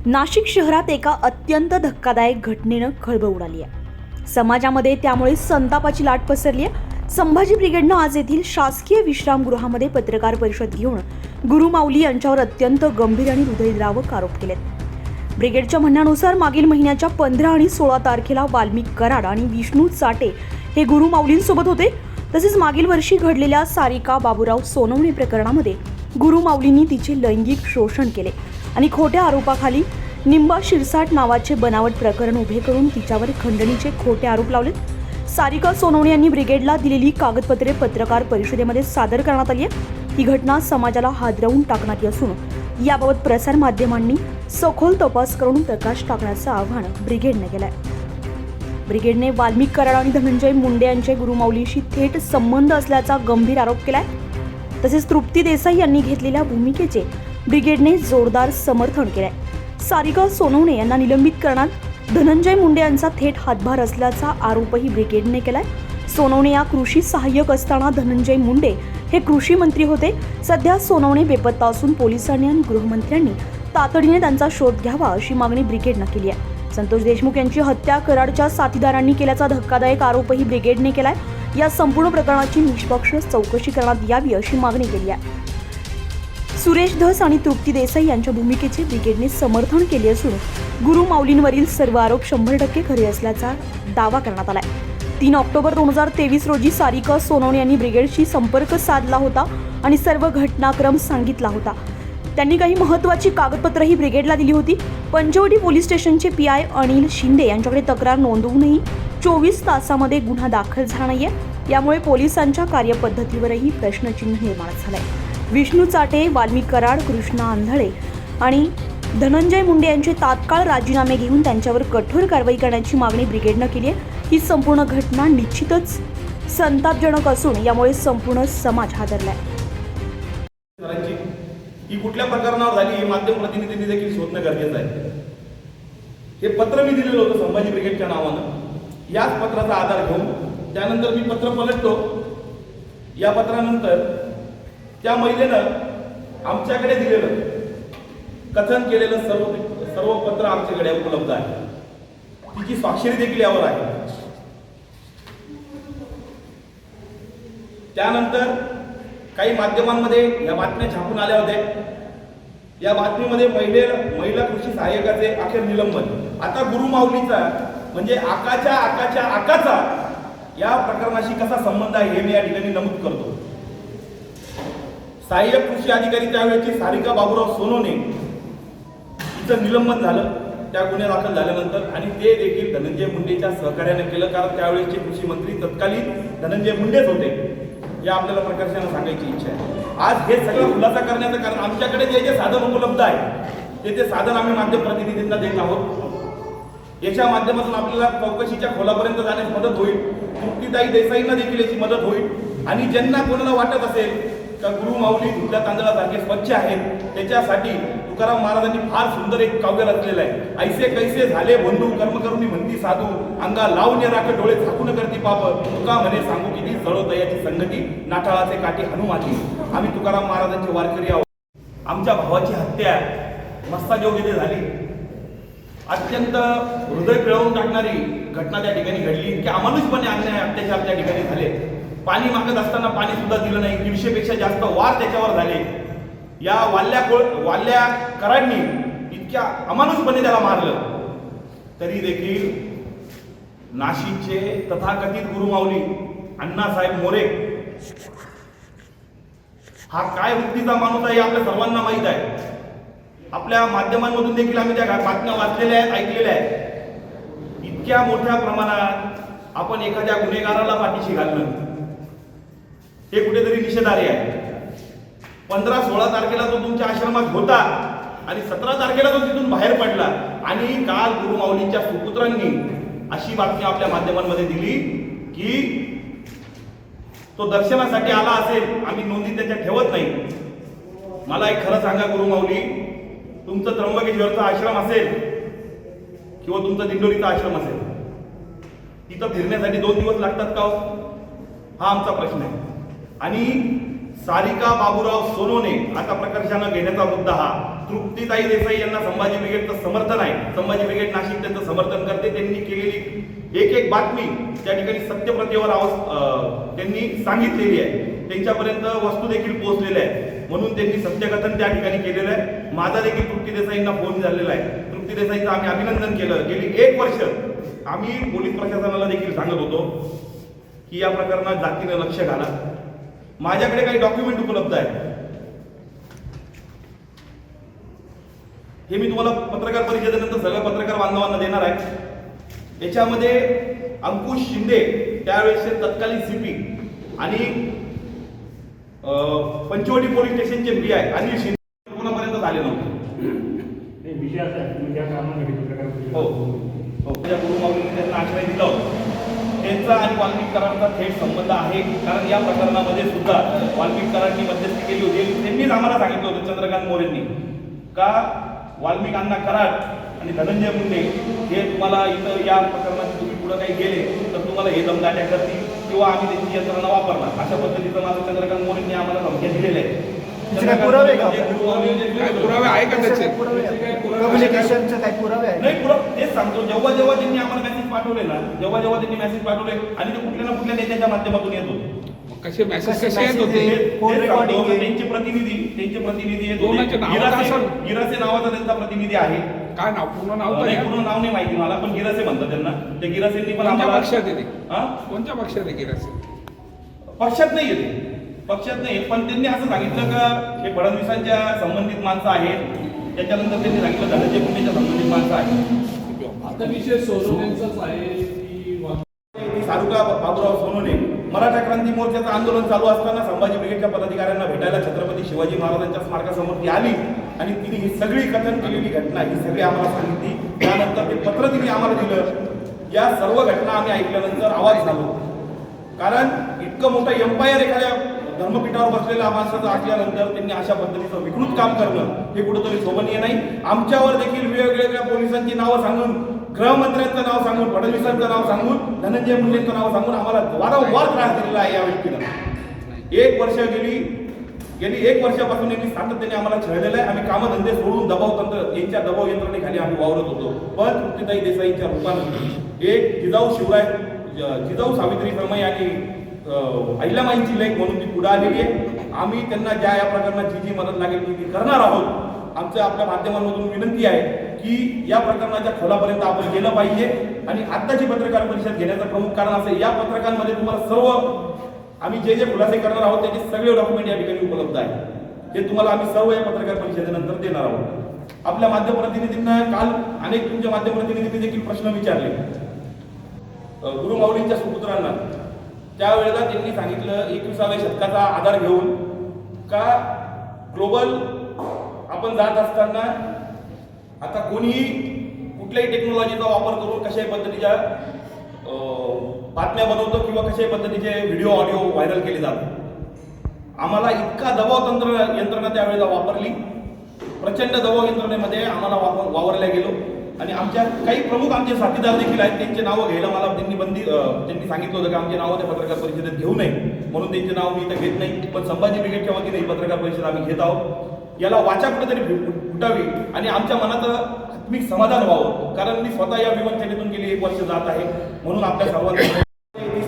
नाशिक शहरात एका अत्यंत धक्कादायक घटनेनं खळबळ उडाली आहे। समाजामध्ये त्यामुळे संतापाची लाट पसरली आहे। संभाजी ब्रिगेडनं आज येथील शासकीय विश्रामगृहामध्ये पत्रकार परिषद घेऊन गुरु माऊली यांच्यावर अत्यंत गंभीर आणि हृदयद्रावक आरोप केलेत। ब्रिगेडच्या म्हणण्यानुसार मागील महिन्याच्या 15 आणि 16 तारखेला वाल्मिक कराड आणि विष्णू चाटे हे गुरु माऊलींसोबत होते। तसेच मागील वर्षी घडलेल्या सारिका बाबूराव सोनवणे प्रकरणामध्ये गुरु माऊलींनी तिचे लैंगिक शोषण केले आणि खोट्या आरोपाखाली निंबा शिरसाट नावाचे बनावट प्रकरण उभे करून तिच्यावर खंडणीचे खोटे आरोप लावलेत। सारिका सोनवणे यांनी ब्रिगेडला दिलेली कागदपत्रे पत्रकार परिषदेमध्ये सादर करण्यात आली आहे। ही घटना समाजाला हादरवून टाकणारी असून याबाबत प्रसार माध्यमांनी सखोल तपास करून प्रकाश टाकण्याचं आवाहन ब्रिगेडने केलं आहे। ब्रिगेडने वाल्मिक कराड आणि धनंजय मुंडे यांचे गुरु माऊलीशी थेट संबंध असल्याचा गंभीर आरोप केलाय। तसेच तृप्ती देसाई यांनी घेतलेल्या भूमिकेचे ब्रिगेडने जोरदार समर्थन केलंय। सारिका सोनवणे यांना निलंबित करण्यात धनंजय मुंडे यांचा थेट हातभार असल्याचा आरोपही ब्रिगेडने केलाय। सोनवणे या कृषी सहाय्यक असताना धनंजय मुंडे हे कृषी मंत्री होते। सध्या सोनवणे बेपत्ता असून पोलिसांनी आणि गृहमंत्र्यांनी तातडीने त्यांचा शोध घ्यावा अशी मागणी ब्रिगेडनं केली आहे। संतोष देशमुख यांची हत्या कराडच्या साथीदारांनी केल्याचा धक्कादायक आरोपही ब्रिगेडने केलाय। या संपूर्ण प्रकरणाची निष्पक्ष चौकशी करण्यात यावी अशी मागणी केली आहे। सुरेश धस आणि तृप्ती देसाई यांच्या भूमिकेचे ब्रिगेडने समर्थन केले असून गुरु माऊलींवरील सर्व आरोप 100% खरे असल्याचा दावा करण्यात आलाय। 3 ऑक्टोबर 2023 रोजी सारिका सोनवणे यांनी ब्रिगेडशी संपर्क साधला होता आणि सर्व घटनाक्रम सांगितला होता। त्यांनी काही महत्त्वाची कागदपत्रही ब्रिगेडला दिली होती। पंचवटी पोलीस स्टेशनचे PI अनिल शिंदे यांच्याकडे तक्रार नोंदवूनही 24 तासामध्ये गुन्हा दाखल झाला नाहीये। यामुळे पोलिसांच्या कार्यपद्धतीवरही प्रश्नचिन्ह निर्माण झालंय। विष्णू चाटे, वाल्मिक कराड, कृष्णा आंधळे आणि धनंजय मुंडे यांचे तात्काळ राजीनामे घेऊन त्यांच्यावर कठोर कारवाई करण्याची मागणी ब्रिगेडनं केली आहे। ही संपूर्ण घटना निश्चितच संतापजनक असून यामुळे संपूर्ण समाज हादरलाय। ही कुठल्या प्रकरणावर झाली हे माध्यम प्रतिनिधींनी देखील शोधणं गरजेचं आहे। हे पत्र मी दिलेलं होतं संभाजी ब्रिगेडच्या नावानं। याच पत्राचा आधार घेऊन त्यानंतर मी पत्र पलटतो। या पत्रानंतर त्या महिलेनं आमच्याकडे दिलेलं कथन केलेलं सर्व पत्र आमच्याकडे उपलब्ध आहे। तिची स्वाक्षरी देखील यावर आहे। त्यानंतर काही माध्यमांमध्ये या बातम्या छापून आल्या होत्या। या बातमीमध्ये महिला कृषी सहाय्यकाचे अखेर निलंबन। आता गुरु माऊलीचा म्हणजे आकाचा या प्रकरणाशी कसा संबंध आहे हे मी या ठिकाणी नमूद करतो। सहाय्यक कृषी अधिकारी त्यावेळेची सारिका बाबूराव सोनवणे तिचं निलंबन झालं त्या गुन्हे दाखल झाल्यानंतर, आणि ते देखील धनंजय मुंडेच्या सहकार्याने केलं, कारण त्यावेळेसचे कृषी मंत्री तत्कालीन धनंजय मुंडेच होते। या आपल्याला प्रकर्षाने सांगायची इच्छा आहे। आज हे सगळं खुलासा करण्याचं कारण आमच्याकडे जे साधन उपलब्ध आहे ते साधन आम्ही माध्यम प्रतिनिधींना देत आहोत। याच्या माध्यमातून आपल्याला चौकशीच्या खोलापर्यंत जाण्यास मदत होईल। तृप्तीताई देसाईंना देखील याची मदत होईल। आणि ज्यांना कोणाला वाटत असेल का गुरु माऊली धुतल्या तांदळासारखे स्वच्छ आहेत, त्याच्यासाठी तुकाराम महाराजांनी फार सुंदर एक काव्य रचलेलं आहे। ऐसे कैसे झाले बंधू कर्म करून म्हणती साधू, अंगा लावून राख डोळे झाकून करती पाप, तुका म्हणे सांगू किती जळोदयाची संगती, नाठाळाचे काठी हनुमाची। आम्ही तुकाराम महाराजांचे वारकरी आहोत। आमच्या भावाची हत्या मस्ताजोग झाली। अत्यंत हृदय पिळवून टाकणारी घटना त्या ठिकाणी घडली की अमानुषपणे अन्याय अत्याचार त्या ठिकाणी झाले। पाणी मागत असताना पाणी सुद्धा दिलं नाही। 150 पेक्षा जास्त वार त्याच्यावर झाले। या वाल्या कराडनी इतक्या अमानुषपणे त्याला मारलं, तरी देखील नाशिकचे तथाकथित गुरु माऊली अण्णासाहेब मोरे हा काय वृत्तीचा माणूस आहे हे आपल्या सर्वांना माहीत आहे। आपल्या माध्यमांमधून देखील आम्ही त्या बातम्या वाचलेल्या आहेत, ऐकलेल्या आहेत। इतक्या मोठ्या प्रमाणात आपण एखाद्या गुन्हेगाराला पाठीशी घालणं हे कुठेतरी निषेधार्ह आहे। 15-16 तारखेला तो तुमच्या आश्रमात होता आणि 17 तारखेला तो तिथून बाहेर पडला, आणि काल गुरु माऊलींच्या सुपुत्रांनी अशी बातमी आपल्या माध्यमांमध्ये दिली की तो दर्शनासाठी आला असेल, आम्ही नोंदी त्याच्या ठेवत नाही। मला एक खरं सांगा गुरु माऊली, तुमचं त्र्यंबकेश्वरचा आश्रम असेल किंवा तुमचा दिंडोरीचा आश्रम असेल, तिथं फिरण्यासाठी 2 दिवस लागतात का? हा आमचा प्रश्न आहे। आणि सारिका बाबूराव सोनवणे आता प्रकर्षानं घेण्याचा मुद्दा हा तृप्तीताई देसाई यांना संभाजी ब्रिगेडचं समर्थन आहे. संभाजी ब्रिगेड नाशिक त्यांचं समर्थन करते. त्यांनी केलेली एक बातमी त्या ठिकाणी सत्यप्रतेवर त्यांनी सांगितलेली आहे. त्यांच्यापर्यंत वस्तू देखील पोहोचलेल्या आहेत म्हणून त्यांनी सत्यकथन त्या ठिकाणी केलेलं आहे. माझा देखील तृप्ती देसाईंना फोन झालेला आहे. तृप्ती देसाईंचं आम्ही अभिनंदन केलं. गेली 1 वर्ष आम्ही पोलीस प्रशासनाला देखील सांगत होतो की या प्रकरणात जातीनं लक्ष घाला. माझ्याकडे काही डॉक्युमेंट उपलब्ध आहे. हे मी तुम्हाला पत्रकार परिषदेनंतर सगळ्या पत्रकार बांधवांना देणार आहे. याच्यामध्ये अंकुश शिंदे त्यावेळेसचे तत्कालीन सीपी आणि पंचवटी पोलीस स्टेशनचे PI अनिल शिंदे कोणापर्यंत झाले नव्हते. हो हो त्या गुरुमाऊलीने त्यांना आश्रय दिला होता. त्यांचा आणि वाल्मिक कराराचा थेट संबंध आहे. कारण या प्रकरणामध्ये सुद्धा वाल्मिक करारांनी मध्यस्थी केली होती. त्यांनीच आम्हाला सांगितलं होतं चंद्रकांत मोरेंनी का वाल्मिक अण्णा कराड आणि धनंजय मुंडे हे तुम्हाला इथं या प्रकरणात तुम्ही पुढे काही गेले तर तुम्हाला हे दमदाट्या करतील किंवा आम्ही त्यांची यंत्रणा वापरणार अशा पद्धतीचं माझं चंद्रकांत मोरेंनी आम्हाला धमक्या दिलेल्या आहेत. पुरावे आहे का त्याचे कम्युनिकेशनचे काही पुरावे आहेत? नाही पुरावे तेच सांगतो. जेव्हा जेव्हा त्यांनी आम्हाला मेसेज पाठवले ना जेव्हा जेव्हा त्यांनी मेसेज पाठवले आणि ते कुठल्या ना कुठल्या नेत्याच्या माध्यमातून येत होते. कसे मेसेज कसे येत होते? त्यांचे प्रतिनिधी येत कोणाचे नाव काय सर? गिरासे नावाचा त्यांचा प्रतिनिधी आहे. काय नाव पूर्ण नाव नाही, काय? पूर्ण नाव नाही माहिती मला पण गिरासे म्हणतात त्यांना. त्या गिरासेंनी पण कोणत्या आम्हाला पक्षात येते? हा? कोणत्या पक्षात आहे गिरासे? पक्षात नाही येते. पक्षात नाही पण त्यांनी असं सांगितलं का हे फडणवीसांच्या संबंधित माणसं आहेत. त्याच्यानंतर त्यांनी सांगितलं धनंजय मुंडेच्या संबंधित माणसं आहेत. आता विषय सोनवणेंचाच आहे की सारिका बाबूराव सोनवणे मराठा क्रांती मोर्चाचं आंदोलन चालू असताना संभाजी ब्रिगेडच्या पदाधिकाऱ्यांना भेटायला छत्रपती शिवाजी महाराजांच्या स्मारकासमोर ती आली आणि तिने ही सगळी कथन केलेली घटना ही सगळी आम्हाला सांगितली. त्यानंतर ते पत्र तिने आम्हाला दिलं. या सर्व घटना आम्ही ऐकल्यानंतर आवाज झालो. कारण इतकं मोठं एम्पायर एखाद्या धर्मपीठावर बसलेल्या माणसाचं असल्यानंतर त्यांनी अशा पद्धतीचं विकृत काम करणं हे कुठंतरी शोभनीय नाही. आमच्यावर देखील वेगवेगळ्या पोलिसांची नावं सांगून गृहमंत्र्यांचं नाव सांगून फडणवीसांचं नाव सांगून धनंजय मुंडेंचं नाव सांगून आम्हाला वारंवार त्रास दिलेला आहे. या व्यक्तीनं 1 वर्ष गेली 1 वर्षापासून यांनी सातत्याने आम्हाला छळलेलं आहे. आम्ही कामधंदे सोडून यांच्या दबाव यंत्रणेखाली आम्ही वावरत होतो. पण तृप्तीताई देसाईंच्या रूपानं एक जिजाऊ सावित्री समय आणि अहिल्यामाईंची लेख म्हणून ती पुढे आलेली आहे. आम्ही त्यांना या प्रकरणात जी मदत लागेल ती करणार आहोत. आमच्या आपल्या माध्यमांमधून विनंती आहे की या प्रकरणाच्या खोलापर्यंत आपण गेलं पाहिजे. आणि आत्ताची पत्रकार परिषद घेण्याचं प्रमुख कारण असं या पत्रकांमध्ये तुम्हाला सर्व आम्ही जे खुलासे करणार आहोत त्याचे सगळे डॉक्युमेंट या ठिकाणी उपलब्ध आहेत. हे तुम्हाला आम्ही सर्व या पत्रकार परिषदेनंतर देणार आहोत. आपल्या माध्यम प्रतिनिधींना काल अनेक तुमच्या माध्यम प्रतिनिधींनी देखील प्रश्न विचारले गुरुमाऊलींच्या सुपुत्रांना. त्यावेळेला त्यांनी सांगितलं 21व्या शतकाचा आधार घेऊन का ग्लोबल आपण जात असताना आता कोणीही कुठल्याही टेक्नॉलॉजीचा वापर करून कशाही पद्धतीच्या बातम्या बनवतो किंवा कशाही पद्धतीचे व्हिडिओ ऑडिओ व्हायरल केले जातात. आम्हाला इतका दबाव यंत्रणा त्यावेळेला वापरली. प्रचंड दबाव यंत्रणेमध्ये आम्हाला वावरल्या गेलो आणि आमच्या काही प्रमुख आमचे साथीदार देखील आहेत. त्यांचे नावं घ्यायला मला त्यांनी सांगितलं होतं की आमचे नावं त्या पत्रकार परिषदेत घेऊ नये म्हणून त्यांचे नाव मी इथं घेत नाही. पण संभाजी ब्रिगेडच्या वतीने ही पत्रकार परिषद आम्ही घेत आहोत. याला वाचा कुठेतरी फुटावी आणि आमच्या मनात आत्मिक समाधान व्हावं. कारण मी स्वतः या विमानसेवेतून गेली 1 वर्ष जात आहे. म्हणून आपल्या सर्वांना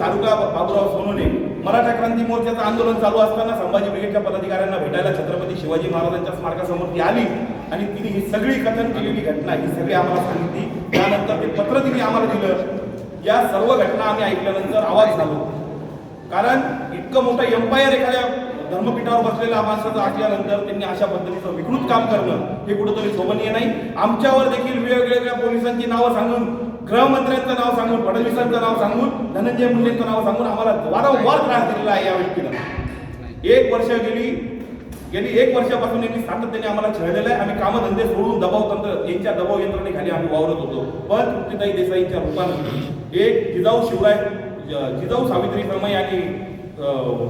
सारिका बाबूराव सोनवणे मराठा क्रांती मोर्चाचं आंदोलन चालू असताना संभाजी ब्रिगेडच्या पदाधिकाऱ्यांना भेटायला छत्रपती शिवाजी महाराजांच्या स्मारकासमोर ती आली आणि तिने ही सगळी कथन केलेली घटना ही सगळी आम्हाला सांगितली. त्यानंतर ते पत्र तिने आम्हाला दिलं. या सर्व घटना आम्ही ऐकल्यानंतर आवाज झालो. कारण इतकं मोठं एम्पायर एखाद्या धर्मपीठावर बसलेल्या माणसाचं असल्यानंतर त्यांनी अशा पद्धतीचं विकृत काम करणं हे कुठंतरी शोभनीय नाही. आमच्यावर देखील वेगवेगळ्या पोलिसांची नावं सांगून गृहमंत्र्यांचं नाव सांगून फडणवीसांचं नाव सांगून धनंजय मुंडेंचं नाव सांगून आम्हाला वारंवार त्रास दिलेला आहे. या व्यक्तीनं 1 वर्ष गेली 1 वर्षापासून यांनी सातत्याने आम्हाला छळलेलं आहे. आम्ही कामधंदे सोडून यांच्या दबाव यंत्रणेखाली आम्ही वावरत होतो. पण तृप्तीताई देसाईंच्या रूपानं एक जिजाऊ सावित्री समय आणि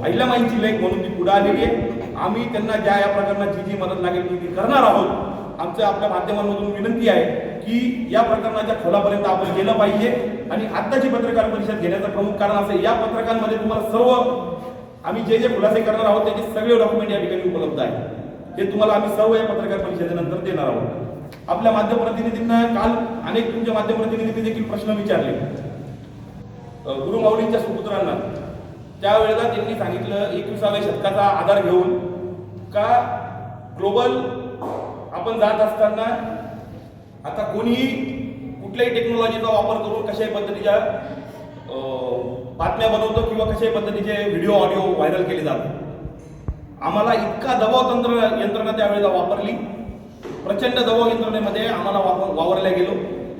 अहिल्यामाईंची लेख म्हणून ती पुढे आलेली आहे. आम्ही त्यांना या प्रकरणात जी मदत लागेल ती करणार आहोत. आमच्या आपल्या माध्यमांमधून विनंती आहे की या प्रकरणाच्या खोलापर्यंत आपण गेलं पाहिजे. आणि आत्ताची पत्रकार परिषद घेण्याचं प्रमुख कारण असं या पत्रकांमध्ये तुम्हाला सर्व आम्ही जे जे खुलासे करणार आहोत त्याचे सगळे डॉक्युमेंट या ठिकाणी उपलब्ध आहेत. हे तुम्हाला आम्ही सर्व या पत्रकार परिषदेनंतर देणार आहोत. आपल्या माध्यम प्रतिनिधींना काल अनेक तुमच्या माध्यम प्रतिनिधींनी देखील प्रश्न विचारले गुरु माऊलींच्या सुपुत्रांना. त्यावेळेला त्यांनी सांगितलं 21व्या शतकाचा आधार घेऊन का ग्लोबल आपण जात असताना आता कोणीही कुठल्याही टेक्नॉलॉजीचा वापर करून कशाही पद्धतीच्या बातम्या बनवतो किंवा कशाही पद्धतीचे व्हिडिओ ऑडिओ व्हायरल केले जातात. आम्हाला इतका दबाव यंत्रणा त्यावेळेला वापरली, प्रचंड दबाव यंत्रणेमध्ये आम्हाला वावरल्या गेलो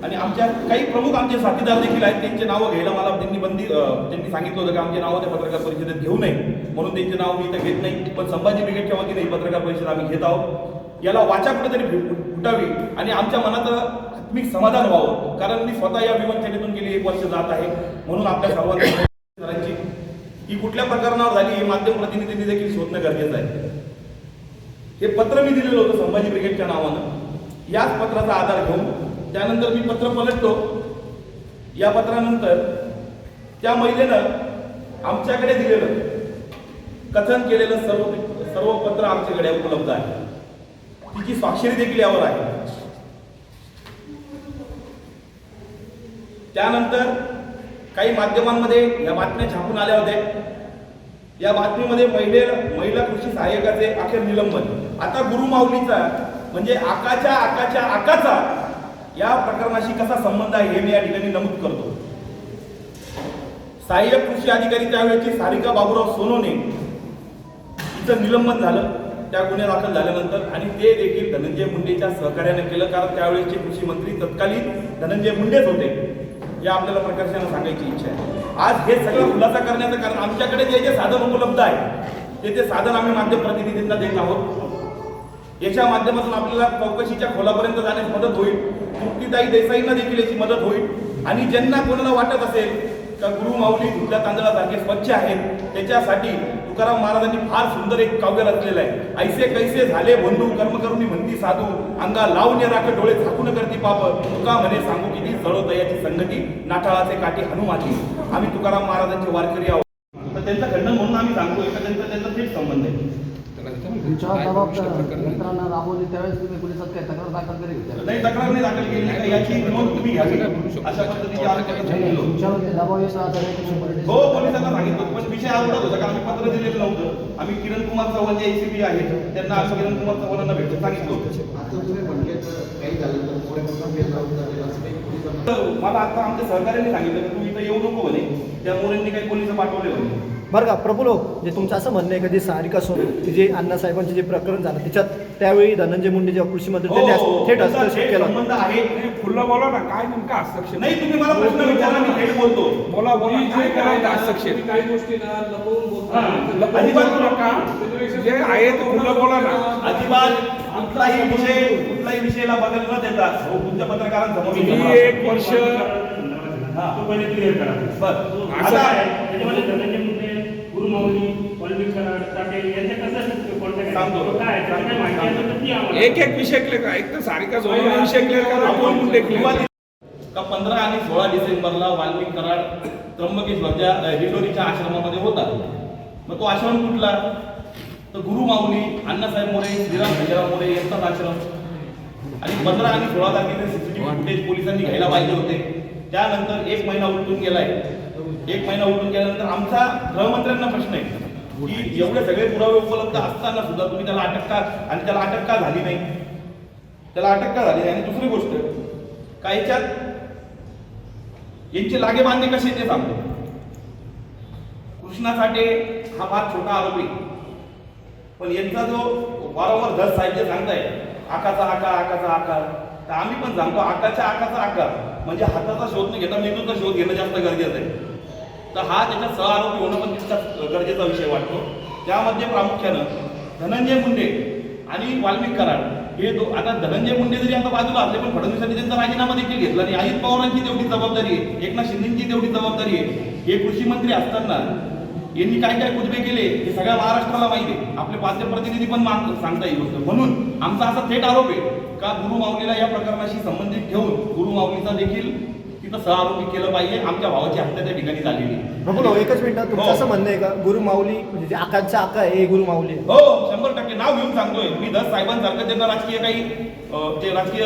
आणि आमच्या काही प्रमुख आमचे साथीदार देखील आहेत. त्यांचे नावं घ्यायला मला त्यांनी सांगितलं होतं की आमचे नावं त्या पत्रकार परिषदेत घेऊ नये, म्हणून त्यांचे नाव मी इथं घेत नाही. पण संभाजी ब्रिगेडच्या वतीने ही पत्रकार परिषद आम्ही घेत आहोत. याला वाचा कुठेतरी फुटावी आणि आमच्या मनात आत्मिक समाधान व्हावं, कारण मी स्वतः या विमानसेवेतून गेली 1 वर्ष जात आहे. म्हणून आपल्या सर्वांची ही कुठल्या प्रकरणावर झाली हे माध्यम प्रतिनिधींनी देखील शोधणं गरजेचं आहे. हे पत्र मी दिलेलं होतं संभाजी ब्रिगेडच्या नावानं. याच पत्राचा आधार घेऊन त्यानंतर मी पत्र पलटतो. या पत्रानंतर त्या महिलेनं आमच्याकडे दिलेलं कथन केलेलं सर्व पत्र आमच्याकडे उपलब्ध आहे. तिची स्वाक्षरी देखील यावर आहे. त्यानंतर काही माध्यमांमध्ये या बातम्या छापून आल्या होत्या. या बातमीमध्ये महिला कृषी सहाय्यकाचे अखेर निलंबन. आता गुरु माऊलीचा म्हणजे आकाचा या प्रकरणाशी कसा संबंध आहे हे मी या ठिकाणी नमूद करतो. सहाय्यक कृषी अधिकारी त्यावेळेची सारिका बाबूराव सोनोने तिचं निलंबन झालं त्या गुन्हे दाखल झाल्यानंतर, आणि ते देखील धनंजय मुंडेच्या सहकार्याने केलं, कारण त्यावेळेसचे कृषी मंत्री तत्कालीन धनंजय मुंडेच होते. या आपल्याला प्रकर्षाने सांगायची इच्छा आहे. आज हे सगळं खुलासा करण्याचं कारण आमच्याकडे जे साधन उपलब्ध आहे ते साधन आम्ही माध्यम प्रतिनिधींना देत आहोत. याच्या माध्यमातून आपल्याला चौकशीच्या खोलापर्यंत जाण्यास मदत होईल. तृप्तीताई देसाईंना देखील याची मदत होईल. आणि ज्यांना कोणाला वाटत असेल का गुरु माऊली धुतल्या तांदळासारखे स्वच्छ आहेत, त्याच्यासाठी तुकाराम महाराजांनी फार सुंदर एक काव्य रचलेलं आहे. ऐसे कैसे झाले बंधू कर्म करून म्हणती साधू, अंगा लावून राख डोळे झाकून करती पाप, तुका म्हणे सांगू किती जळो तयाची संगती, नाठाळाचे काठी हनुमाची. आम्ही तुकाराम महाराजांचे वारकरी आहोत. तर त्यांचं खंडन म्हणून आम्ही सांगतोय का त्यांचा थेट संबंध आहे. तुमच्यावर यंत्रणा राबवली त्यावेळेस तुम्ही पोलिसात काय तक्रार दाखल केली? नाही, तक्रार नाही दाखल केली नाही. याची नोंद तुम्ही घ्यावी अशा पद्धतीची तुमच्यावर दबाव येत राहता हो, पोलिसांना सांगितलं. पण विषय आवडत होता का आम्ही पत्र दिलेलं नव्हतं. आम्ही किरण कुमार चव्हाण जे ACP आहेत त्यांना आम्ही किरण कुमार चव्हाणांना भेटून सांगितलं होतं. मला आता आमच्या सहकार्याने सांगितलं की तू इथं येऊ नको म्हणे, त्या मोरेंनी काही पोलिस पाठवले म्हणे. बरं का प्रफुल्ल, जे तुमचं असं म्हणणं आहे का जे सारिका सोनोने जे अण्णासाहेबांचे जे प्रकरण झालं त्याच्यात त्यावेळी धनंजय मुंडे जेव्हा कृषी मंत्री त्यांनी थेट हस्तक्षेप केला. संबंध आहे. खुल्लं बोला ना, काय नेमका हस्तक्षेप? नाही, तुम्ही मला प्रश्न विचारला, मी थेट बोलतो. बोला काय करायचं हस्तक्षेप? काही गोष्टी ना लपवून बोलतात. अजिबात बोलू नका. जे आहे ते खुल्लं बोला ना. अजिबात कुठलाही विषयाला बदल न देता तुमच्या पत्रकारांसमोर मी 1 वर्ष तो पहिले क्लिअर करा. बरं, असं आता आहे. त्याच्यामध्ये धनंजय मुंडे, गुरु माऊली, पॉलिटिक कराड, टाटे यांचे कसं कॉन्टॅक्ट सांगतो. काय त्याची काय माहिती असेल तर ती आम्हाला. एक विषय क्लिअर करा. एक तर सारिका जोडून विषय क्लिअर करा, आपण मुंडे क्लिअर का 15 आणि 16 डिसेंबरला वाल्मिक कराड त्र्यंबकेश्वरच्या दिंडोरीच्या आश्रमामध्ये होता. मग तो आश्रम कुठला? तर गुरु माऊली, अण्णासाहेब मोरे, श्रीराम भैयाराव मोरे यांचाच आश्रम. आणि 15 आणि 16 तारखेचे CCTV फुटेज पोलिसांनी घ्यायला पाहिजे होते. त्यानंतर 1 महिना उलटून गेलाय. 1 महिना उलटून गेल्यानंतर आमचा गृहमंत्र्यांना प्रश्न आहे की एवढे सगळे पुरावे उपलब्ध असताना सुद्धा तुम्ही त्याला अटक का, आणि त्याला अटक का झाली नाही, त्याला अटक का झाली नाही. आणि दुसरी गोष्ट का याच्यात यांचे लागे बांधे कसे ते सांगतो. कृष्णा साठे हा फार छोटा आरोपी, पण यांचा जो वारंवार धस साहेब जे सांगताय आकाचा आकार, तर आम्ही पण सांगतो आकाचा आकार म्हणजे हाताचा शोध न घेता मेंदूचा शोध घेणं जास्त गरजेचं आहे. तर हा त्याच्या सहआरोपी होणं पण तितकाच गरजेचा विषय वाटतो. त्यामध्ये प्रामुख्यानं धनंजय मुंडे आणि वाल्मिक कराड हे आता धनंजय मुंडे जरी आता बाजूला असले पण फडणवीसांनी त्यांचा राजीनामा देखील घेतला आणि अजित पवारांची तेवढी जबाबदारी आहे, एकनाथ शिंदेची तेवढी जबाबदारी आहे. हे कृषी मंत्री असताना यांनी काय काय कुजबे केले हे सगळ्या महाराष्ट्राला माहिती आहे. आपले माध्यम प्रतिनिधी पण सांगता येईल गोष्ट. म्हणून आमचा असा थेट आरोप आहे का गुरु माऊलीला या प्रकरणाशी संबंधित ठेवून गुरु माऊलीचा देखील तिथं सहआरोपी केलं पाहिजे. आमच्या भावाची हत्या त्या ठिकाणी झालेली आहे. प्रफुल्ल एकच मिनिट, तुमचं हो. असं म्हणणं आहे का गुरु माऊली म्हणजे जे आकांक्षा आका आहे हे गुरु माऊली आहे? हो, 100% नाव घेऊन सांगतोय मी. दस साहेबांसारखं त्यांना राजकीय काही जे राजकीय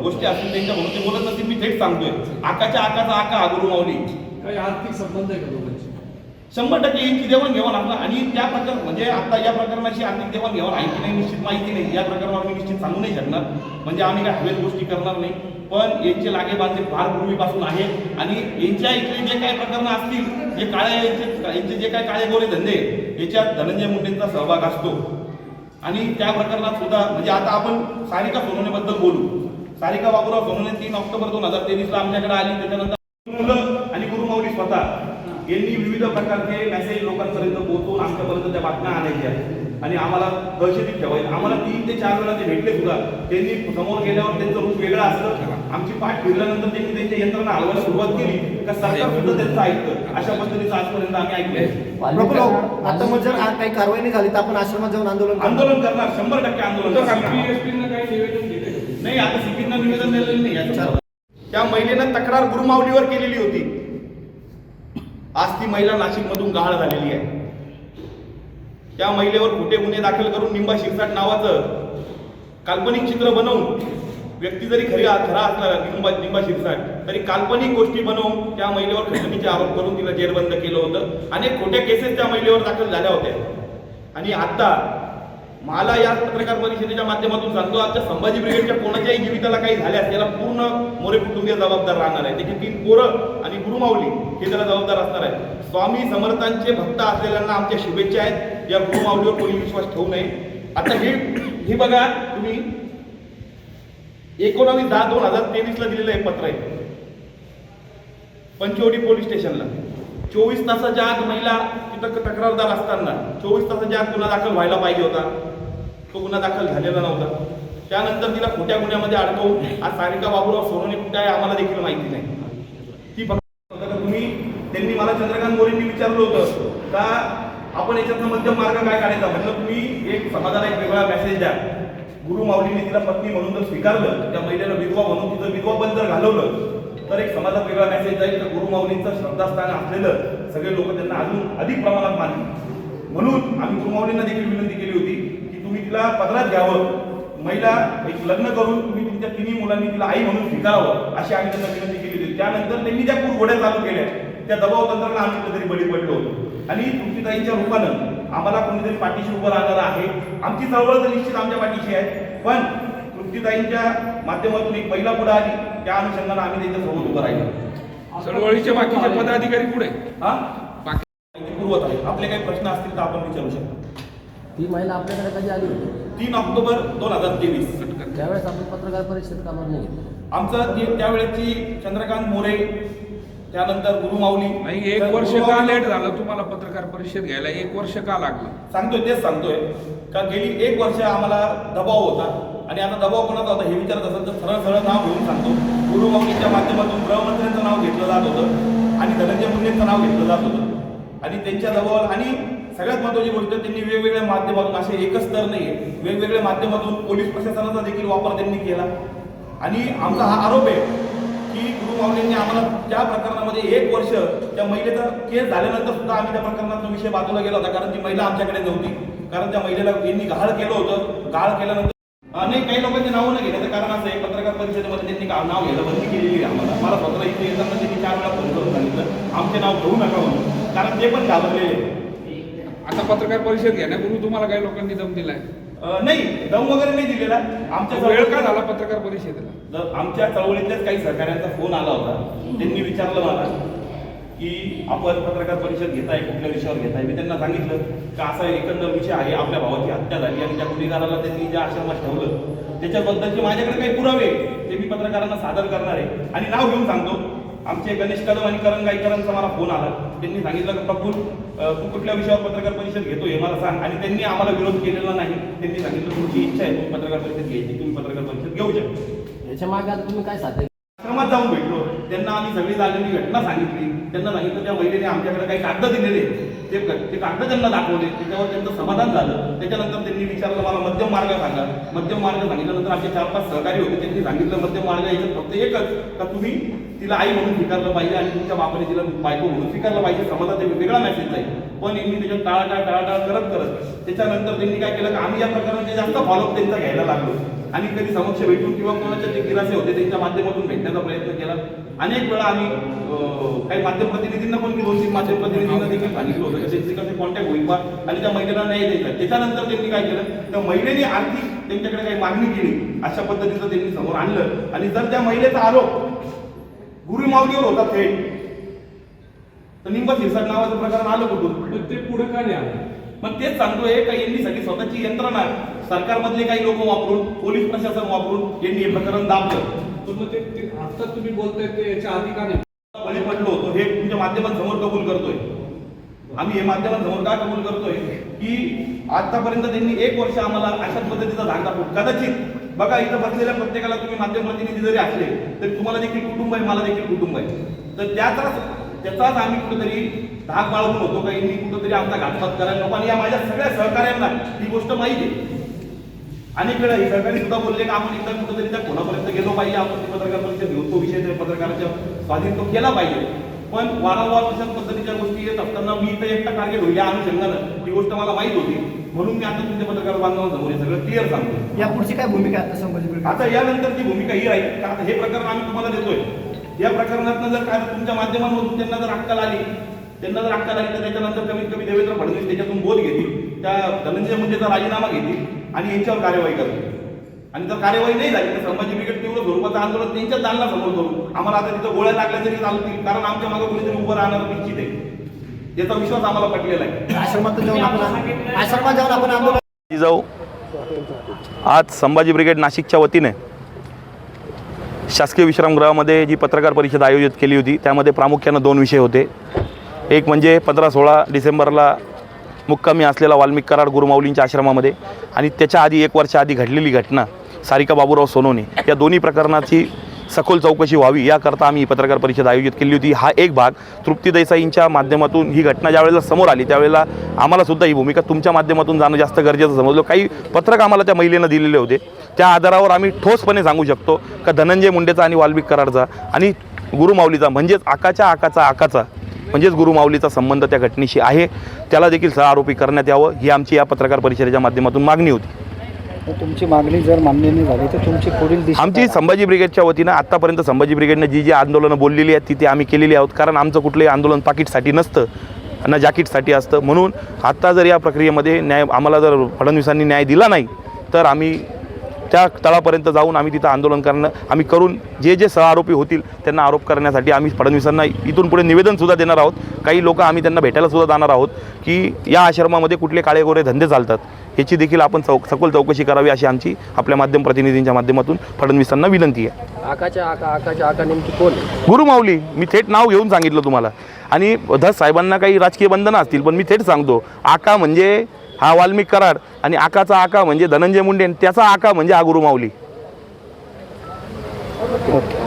गोष्टी असतील त्यांच्या म्हणून ते बोलत नसतील, मी थेट सांगतोय आकाच्या आकाचा आका हा गुरु माऊली. काही आर्थिक संबंध आहे का दोघांचे? 100% यांची देवाणघेवाण असणार. आणि त्या प्रकार म्हणजे आता या प्रकरणाची आर्थिक देवाणघेवाण आहे की नाही निश्चित माहिती नाही. या प्रकरणावर मी निश्चित सांगू नाही शकणार. म्हणजे आम्ही काय हवेत गोष्टी करणार नाही. पण यांचे लागेबांधे फार पूर्वीपासून आहे. आणि यांच्या इथले जे काही प्रकरणं असतील, जे यांचे जे काही काळे गोरे धंदे, याच्यात धनंजय मुंडेंचा सहभाग असतो. आणि त्या प्रकरणात सुद्धा म्हणजे आता आपण सारिका सोनवणेबद्दल बोलू. सारिका बाबूराव सोनवणे 3 ऑक्टोबर 2023 आमच्याकडे आली. त्याच्यानंतर मुलं आणि गुरुमाऊली स्वतः यांनी विविध प्रकारचे मेसेज लोकांपर्यंत पोहोचवून आमच्यापर्यंत त्या बातम्या आणायच्या आणि आम्हाला दहशतीत ठेवायचं. आम्हाला 3 ते 4 वेळा ते भेटले सुद्धा. त्यांनी समोर गेल्यावर त्यांचं रूप वेगळं असतं. आमची पाठ फिरल्यानंतर त्यांनी त्यांच्या यंत्रणा हलवायला सुरुवात केली का सरकार सुद्धा त्यांचं ऐकतं. अशा पद्धतीचं आजपर्यंत आम्ही ऐकलंय. प्रफुल्ल, आता मग जर काही कारवाई नाही झाली तर आपण आश्रमात जाऊन आंदोलन करणार 100% आंदोलन करणार. CPSP काही निवेदन दिले का? नाही, आता सीपींना निवेदन दिलेलं नाही याचं. त्या महिलेनं तक्रार गुरुमाऊलीवर केलेली होती. आज ती महिला नाशिकमधून गहाळ झालेली आहे. त्या महिलेवर खोटे गुन्हे दाखल करून निंबा शिरसाट नावाचं काल्पनिक चित्र बनवून, व्यक्ती जरी खरा असला निंबा शिरसाट, तरी काल्पनिक गोष्टी बनवून त्या महिलेवर खंडणीचे आरोप करून तिला जेरबंद केलं होतं. अनेक खोट्या केसेस त्या महिलेवर दाखल झाल्या होत्या. आणि आता मला या पत्रकार परिषदेच्या माध्यमातून सांगतो, आमच्या संभाजी ब्रिगेडच्या कोणाच्याही जीविताला काही झाल्यास त्याला पूर्ण मोरे कुटुंबीय जबाबदार राहणार आहे. त्याची 3 पोरं आणि गुरुमाऊली हे त्याला जबाबदार असणार आहे. स्वामी समर्थांचे भक्त असलेल्यांना आमच्या शुभेच्छा आहेत. या गुरुमाऊलीवर कोणी विश्वास ठेवू नये. आता हे बघा तुम्ही, 19/10/2023 ला दिलेलं हे पत्र आहे पंचवटी पोलीस स्टेशनला. 24 तासाच्या आत महिला तिथं तक्रारदार असताना 24 तासाच्या आत गुन्हा दाखल व्हायला पाहिजे होता. तो गुन्हा दाखल झालेला नव्हता. त्यानंतर तिला खोट्या गुन्ह्यामध्ये अडकवून आज सारिका बाबूराव सोनवणे कुठे आहे आम्हाला देखील माहिती नाही. ती फक्त त्यांनी मला चंद्रकांत मोरेंनी विचारलं होतं का आपण याच्यातनं मध्यम मार्ग काय काढायचा. म्हणलं तुम्ही एक समाजाला एक वेगळा मेसेज द्या. गुरु माऊलीने तिला पत्नी म्हणून जर स्वीकारलं, त्या महिलेला विधवा म्हणून तिचं विधवापण जर घालवलं, तर एक समाजात वेगळा मेसेज जाईल तर गुरु माऊलींचं श्रद्धास्थान असलेलं सगळे लोक त्यांना अजून अधिक प्रमाणात मानतील. म्हणून आम्ही गुरु माऊलींना देखील विनंती केली होती की तुम्ही तिला पदरात घ्यावं. महिला एक लग्न करून तुम्ही तुमच्या 3 मुलांनी तिला आई म्हणून स्वीकारावं अशी आम्ही त्यांना विनंती केली होती. त्यानंतर त्यांनी त्या घोड्या चालू केल्या. त्या दबाव तंत्राला आम्ही कुठेतरी बळी पडलो होतो. आणि तृप्तीताईंच्या रूपानं आम्हाला कोणीतरी पाठीशी उभं राहणार आहे. आमची चळवळ तर निश्चित आमच्या पाठीशी आहे. पण तृप्तीताईंच्या माध्यमातून एक महिला पुढे आली, त्या अनुषंगाने आम्ही त्यांच्यासोबत उभं राहिलो. चळवळीचे बाकीचे पदाधिकारी पुढे पुरवत आहे. आपले काही प्रश्न असतील तर आपण विचारू शकतो. ती महिला आपल्याकडे कधी आली होती? 3 ऑक्टोबर 2023. त्यावेळेस आपण पत्रकार परिषद का बरं नाही घेतली? आमचं त्यावेळेची चंद्रकांत मोरे, त्यानंतर गुरुमाऊली. नाही, 1 वर्ष का लेट झालं तुम्हाला पत्रकार परिषद घ्यायला? 1 वर्ष का लागलं? तेच सांगतोय का गेली 1 वर्ष आम्हाला दबाव होता. आणि आता दबाव कोणाचा होता हे विचारत असेल तर सरळ सरळ नाव घेऊन सांगतो. गुरुमाऊलीच्या माध्यमातून गृहमंत्र्यांचं नाव घेतलं जात होतं आणि धनंजय मुंडेंचं नाव घेतलं जात होतं. आणि त्यांच्या दबावाला आणि सगळ्यात महत्त्वाची गोष्ट, त्यांनी वेगवेगळ्या माध्यमातून, असे एकच स्तर नाही आहे, वेगवेगळ्या माध्यमातून पोलीस प्रशासनाचा देखील वापर त्यांनी केला. आणि आमचा हा आरोप आहे की गुरुमाऊलींनी आम्हाला त्या प्रकरणामध्ये 1 वर्ष, त्या महिलेचा केस झाल्यानंतर सुद्धा आम्ही त्या प्रकरणाचा विषय बाजूला गेला होता. कारण ती महिला आमच्याकडे नव्हती. कारण त्या महिलेला यांनी गहाळ केलं होतं. गहाळ केल्यानंतर अनेक काही लोकांची नावं न घेण्याचं कारण असं आहे, पत्रकार परिषदेमध्ये त्यांनी नाव घ्यायला बंदी केलेली आहे आम्हाला. मला स्वतःला इथे येताना त्यांनी 4 वेळा फोन करून सांगितलं आमचे नाव घेऊ नका म्हणून. कारण ते पण घाबरलेले. आता पत्रकार परिषद घेण्यापूर्वी तुम्हाला काही लोकांनी दम दिलाय? नाही, दम वगैरे नाही दिलेला. आमच्या वेळ का झाला पत्रकार परिषदेला? आमच्या चळवळीतल्याच काही सहकाऱ्यांचा फोन आला होता. त्यांनी विचारलं मला की आपण पत्रकार परिषद घेताय, कुठल्या विषयावर घेताय. मी त्यांना सांगितलं की असा एकंदर विषय आहे, आपल्या भावाची हत्या झाली आणि त्या गुन्हेगाराला त्यांनी ज्या आश्रमात ठेवलं त्याच्याबद्दलचे माझ्याकडे काही पुरावे ते मी पत्रकारांना सादर करणार आहे. आणि नाव घेऊन सांगतो, आमचे गणेश कदम आणि करण गायकरांचा मला फोन आला. त्यांनी सांगितलं की प्रफुल तू कुठल्या विषयावर पत्रकार परिषद घेतो हे मला सांग. आणि त्यांनी आम्हाला विरोध केलेला नाही. त्यांनी सांगितलं तुमची इच्छा आहे, तुम्ही पत्रकार परिषद घ्यायची, तुम्ही पत्रकार परिषद घेऊ शकता. याच्या मागे आता तुम्ही काय साध्य? आश्रमात जाऊन भेटलो. त्यांना आम्ही सगळी झालेली घटना सांगितली. त्यांना सांगितलं त्या महिलेने आमच्याकडे काही कागद दिलेले, ते कागद त्यांना दाखवले. त्याच्यावर त्यांचं समाधान झालं. त्याच्यानंतर त्यांनी विचारलं मला मध्यम मार्ग सांगा. मध्यम मार्ग सांगितल्यानंतर आमचे 4-5 सहकारी होते. त्यांनी सांगितलं मध्यम मार्ग याच्यात फक्त एकच, का तुम्ही तिला आई म्हणून स्वीकारलं पाहिजे आणि तुमच्या बापाने तिला बायको म्हणून स्वीकारलं पाहिजे, समाजात एक वेगळा मेसेज जाईल. पण यांनी त्याच्यात टाळाटाळ करत त्याच्यानंतर त्यांनी काय केलं की आम्ही या प्रकाराचे जास्त फॉलोअप त्यांचा घ्यायला लागलो आणि कधी समक्ष भेटून किंवा कोणाचे जे गिरासे होते त्यांच्या माध्यमातून भेटण्याचा प्रयत्न केला. अनेक वेळा आम्ही काही माध्यम प्रतिनिधींना पण 2-3 माध्यम प्रतिनिधींना देखील सांगितलं होतं की त्यांचे कसे कॉन्टॅक्ट होईल बा आणि त्या महिलेला न्याय द्यायचा. त्याच्यानंतर त्यांनी काय केलं, त्या महिलेने आर्थिक त्यांच्याकडे काही मागणी केली, अशा पद्धतीचं त्यांनी समोर आणलं. आणि जर त्या महिलेचा आरोप गुरु माऊलीवर होता थेट, तर निंब शिरसाट नावाचं प्रकरण आलं कुठून? पण ते पुढे का नाही आलं? मग तेच सांगतोय का यांनी सगळी स्वतःची यंत्रणा सरकारमधले काही लोक वापरून, पोलीस प्रशासन वापरून यांनी हे प्रकरण दाबलं. पण मग ते आता तुम्ही बोलताय ते याच्या आधी का नाही? बळी पडलो होतो हे तुमच्या माध्यमांसमोर कबूल करतोय. आम्ही हे माध्यमांसमोर का कबूल करतोय की आतापर्यंत त्यांनी 1 वर्ष आम्हाला अशाच पद्धतीचा धाक दाखवून, कदाचित बघा इथं बसलेल्या प्रत्येकाला तुम्ही माध्यम प्रतिनिधी जरी असले तरी तुम्हाला देखील कुटुंब आहे, मला देखील कुटुंब आहे. तर त्याचाच आम्ही कुठेतरी धाक बाळगून होतो का यांनी कुठेतरी आमचा घातपात करायला नको. आणि या माझ्या सगळ्या सहकार्यांना ही गोष्ट माहिती आहे. अनेक वेळा ही सहकारी सुद्धा बोलले की आपण एकदा कुठेतरी त्या कोणापर्यंत गेलो पाहिजे, आपण ती पत्रकार परिषद घेऊन तो विषय त्या पत्रकाराच्या स्वाधीन तो केला पाहिजे. पण वारंवार तशाच पद्धतीच्या गोष्टी येत असताना मी इथं एकटा टार्गेट होईल या अनुषंगानं ही गोष्ट मला माहित होती, म्हणून मी आता तुमच्या पत्रकार बांधवांसमोर हे सगळं क्लिअर सांगतो. या पुढची काय भूमिका आहे आता संभाजी ब्रिगेड? आता यानंतरची भूमिका ही राहील का आता हे प्रकरण आम्ही तुम्हाला देतोय, या प्रकरणातनं जर काय तुमच्या माध्यमांमधून त्यांना जर अक्कल आली तर त्याच्यानंतर कमीत कमी देवेंद्र फडणवीस त्याच्यातून बोध घेतील, त्या धनंजय मुंडेचा राजीनामा घेतील आणि यांच्यावर कार्यवाही करतील. आणि जर कार्यवाही नाही झाली तर संभाजी ब्रिगेड तीव्र स्वरूपाचं आंदोलन त्यांच्याच दालना समोर करू. आम्हाला आता तिथं गोळ्या लागल्या तरी चालतील, कारण आमच्या मागे कोणीतरी उभं राहणार निश्चित आहे, याचा विश्वास आम्हाला पटलेला आहे. आश्रमात जाऊन आपण आंदोलन जाऊ. आज संभाजी ब्रिगेड नाशिकच्या वतीने शासकीय विश्रामगृहामध्ये जी पत्रकार परिषद आयोजित केली होती त्यामध्ये प्रामुख्यानं 2 विषय होते. एक म्हणजे 15-16 डिसेंबरला मुक्कामी असलेला वाल्मिक कराड गुरुमाऊलींच्या आश्रमामध्ये आणि त्याच्या आधी 1 वर्ष आधी घडलेली घटना सारिका बाबूराव सोनवणे, या दोन्ही प्रकरणाची सखोल चौकशी व्हावी याकरता आम्ही पत्रकार परिषद आयोजित केली होती. हा एक भाग. तृप्ती देसाईंच्या माध्यमातून ही घटना ज्यावेळेला समोर आली त्यावेळेला आम्हालासुद्धा ही भूमिका तुमच्या माध्यमातून जाणं जास्त गरजेचं समजलं. काही पत्रक आम्हाला त्या महिलेनं दिलेले होते, त्या आधारावर आम्ही ठोसपणे सांगू शकतो का धनंजय मुंडेचा आणि वाल्मिक कराडचा आणि गुरुमाऊलीचा म्हणजेच आकाचा म्हणजेच गुरुमाऊलीचा संबंध त्या घटनेशी आहे. त्याला देखील सहआरोपी करण्यात यावं ही आमची या पत्रकार परिषदेच्या माध्यमातून मागणी होती. तुमची मागणी जर मान्य नाही झाली तर तुमची पुढील दिशा आमची संभाजी ब्रिगेडच्या वतीनं आत्तापर्यंत संभाजी ब्रिगेडनं जी आंदोलनं बोललेली आहेत ती आम्ही केलेली आहोत. कारण आमचं कुठलंही आंदोलन पाकिटसाठी नसतं ना जॅकेटसाठी असतं. म्हणून आत्ता जर या प्रक्रियेमध्ये न्याय आम्हाला जर फडणवीसांनी न्याय दिला नाही तर आम्ही त्या तळापर्यंत जाऊन आम्ही तिथं आंदोलन आम्ही करून जे सहआरोपी होतील त्यांना आरोप करण्यासाठी आम्ही फडणवीसांना इथून पुढे निवेदनसुद्धा देणार आहोत. काही लोक आम्ही त्यांना भेटायलासुद्धा जाणार आहोत की या आश्रमामध्ये कुठले काळेगोरे धंदे चालतात याची देखील आपण सखोल चौकशी करावी अशी आमची आपल्या माध्यम प्रतिनिधींच्या माध्यमातून फडणवीसांना विनंती आहे. आकाच्या आका नेमकी कोण? गुरुमाऊली. मी थेट नाव घेऊन सांगितलं तुम्हाला. आणि धस साहेबांना काही राजकीय बंधनं असतील पण मी थेट सांगतो, आका म्हणजे हा वाल्मिक कराड आणि आकाचा आका म्हणजे धनंजय मुंडे आणि त्याचा आका म्हणजे हा गुरुमाऊली. ओके.